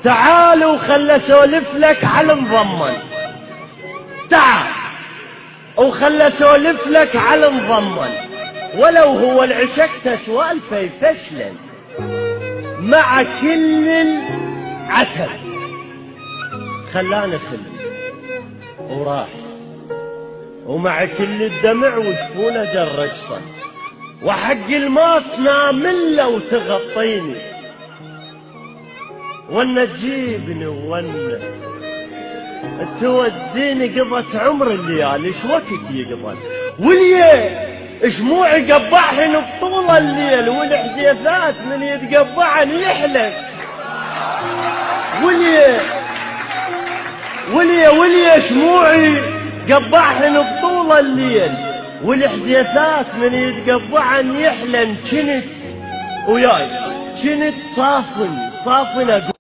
تعال وخل اسولف لك على مضمن. تعال وخل اسولف لك على مضمن، ولو هو العشقت سوالفه يفشلن مع كل العتب. خلاني خل وراح ومع كل الدمع وجفونه جرقصه، وحق الماس نامل لو تغطيني، وانا تجيبني وانا توديني. قضت عمر الليالي ايش وقت يقضى، والليل شموعي قبعهن بطول الليل، والحديثات من يتقبعن يحلف. ولي شموعي قبعهن بطول الليل، والحديثات من يتقبعن يحلن. كنت وياي كنت صافن